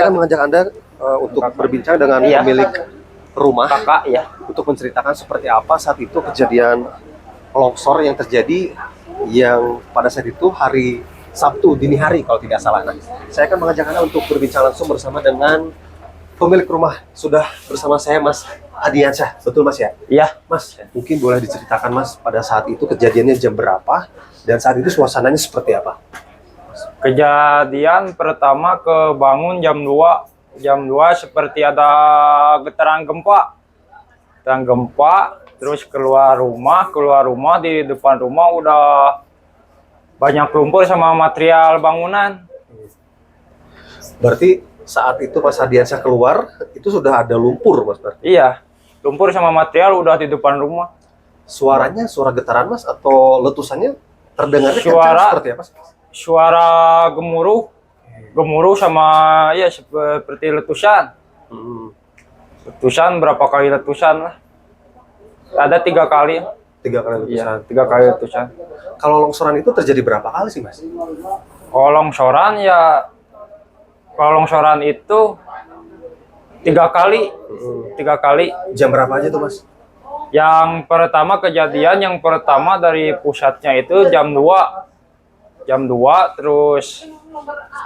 saya akan mengajak Anda untuk berbincang dengan pemilik rumah, kakak ya, untuk menceritakan seperti apa saat itu kejadian longsor yang terjadi, yang pada saat itu hari Sabtu dini hari kalau tidak salah. Nah, saya akan mengajak Anda untuk berbincang langsung bersama dengan pemilik rumah. Sudah bersama saya Mas Adiansyah, betul Mas ya? iya. Mas, mungkin boleh diceritakan Mas pada saat itu kejadiannya jam berapa dan saat itu suasananya seperti apa? Kejadian pertama kebangun jam 2 seperti ada getaran gempa. Getaran gempa, terus keluar rumah, di depan rumah udah banyak lumpur sama material bangunan. Berarti saat itu Mas Adiansyah keluar, itu sudah ada lumpur Mas berarti? Iya, lumpur sama material udah di depan rumah. Suaranya suara getaran Mas atau letusannya terdengarnya Suara kencang seperti apa? suara gemuruh sama ya seperti letusan. Letusan berapa kali letusan lah? Ada 3 kali. 3 kali letusan. Iya, 3 kali letusan. Kalau longsoran itu terjadi berapa kali sih Mas? Kalau longsoran itu 3 kali. 3 kali. Jam berapa aja tuh Mas? Yang pertama yang pertama dari pusatnya itu jam 2. Jam 2 terus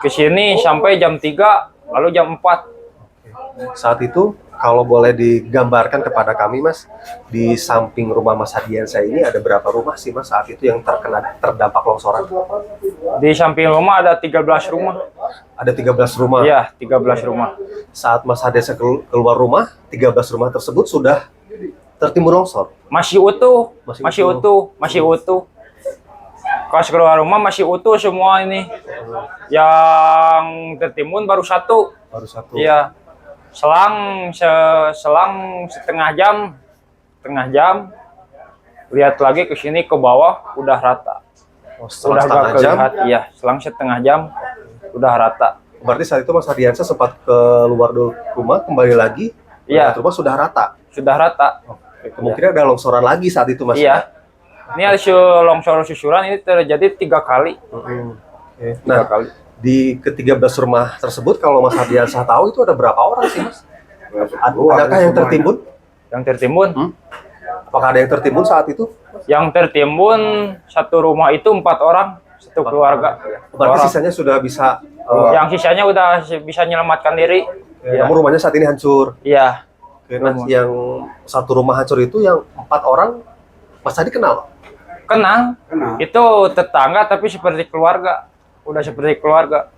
ke sini sampai jam 3, lalu jam 4. Saat itu kalau boleh digambarkan kepada kami Mas, di samping rumah Mas Adiansyah ini ada berapa rumah sih Mas saat itu yang terdampak longsoran? Di samping rumah ada 13 rumah. Ada 13 rumah. Iya, 13 rumah. Saat Mas Adiansyah keluar rumah, 13 rumah tersebut sudah tertimbun longsor. Masih utuh. Masih Utuh. Pas keluar rumah masih utuh semua ini. Yang tertimbun baru satu. Baru satu. Iya. Selang setengah jam. Lihat lagi ke sini ke bawah udah rata. Setelah Udah setengah gak jam. kelihatan. Iya, selang setengah jam udah rata. Berarti saat itu Mas Adiansyah sempat keluar dari rumah, kembali lagi. Iya. Rumah sudah rata. Sudah rata. Kemungkinan ada longsoran lagi saat itu Mas. Iya. Ini ada longsor susulan ini terjadi 3 kali. Nah, 3 kali. di ke-13 rumah tersebut kalau Mas Adiansyah tahu itu ada berapa orang sih Mas? Adakah yang tertimbun? Yang tertimbun? Apakah ada yang tertimbun saat itu? Yang tertimbun satu rumah itu 4 orang, satu keluarga. Berarti sisanya sudah bisa. Yang sisanya udah bisa menyelamatkan diri. Namun rumahnya saat ini hancur. Iya. Nah, yang satu rumah hancur itu yang 4 orang Mas Adi kenal? Kenal. Itu tetangga tapi seperti keluarga. Udah seperti keluarga.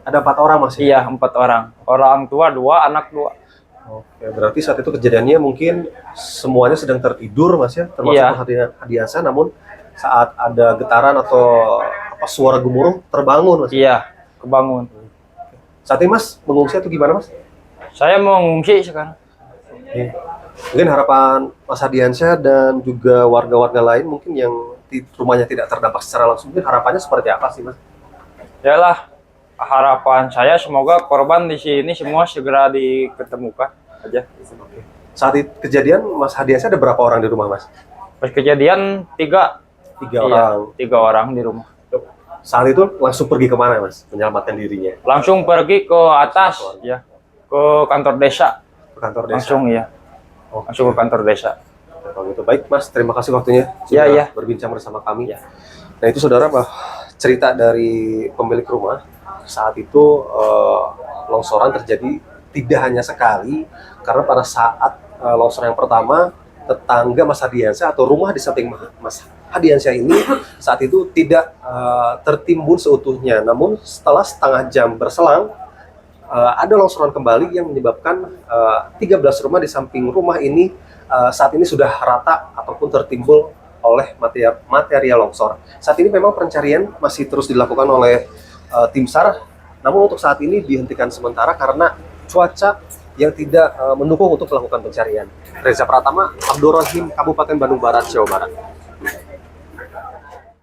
Ada 4 orang Mas? Iya, 4 orang. Orang tua 2, anak 2. Oke, berarti saat itu kejadiannya mungkin semuanya sedang tertidur Mas ya, termasuk Mas Adiansyah, namun saat ada getaran atau suara gemuruh terbangun Mas? Iya, kebangun. Saat ini Mas mengungsi atau gimana Mas? Saya mau ngungsi sekarang. Mungkin harapan Mas Adiansyah dan juga warga-warga lain mungkin yang rumahnya tidak terdampak secara langsung, mungkin harapannya seperti apa sih Mas? Yalah, harapan saya semoga korban di sini semua segera diketemukan aja. Saat itu kejadian Mas Adiansyah ada berapa orang di rumah Mas? Pas kejadian 3 orang. 3 orang di rumah. Saat itu langsung pergi kemana Mas menyelamatkan dirinya? Langsung pergi ke atas ya, ke kantor desa. Ke kantor desa. Langsung ya. Langsung ke kantor desa. Kalau gitu baik Mas, terima kasih waktunya sudah berbincang bersama kami. Nah itu saudara cerita dari pemilik rumah. Saat itu longsoran terjadi tidak hanya sekali, karena pada saat longsor yang pertama, tetangga Mas Adiansyah atau rumah di samping Mas Adiansyah ini saat itu tidak tertimbun seutuhnya, namun setelah setengah jam berselang ada longsoran kembali yang menyebabkan 13 rumah di samping rumah ini saat ini sudah rata ataupun tertimbun oleh material longsor. Saat ini memang pencarian masih terus dilakukan oleh tim SAR, namun untuk saat ini dihentikan sementara karena cuaca yang tidak mendukung untuk melakukan pencarian. Reza Pratama, Abdurrahim, Kabupaten Bandung Barat, Jawa Barat.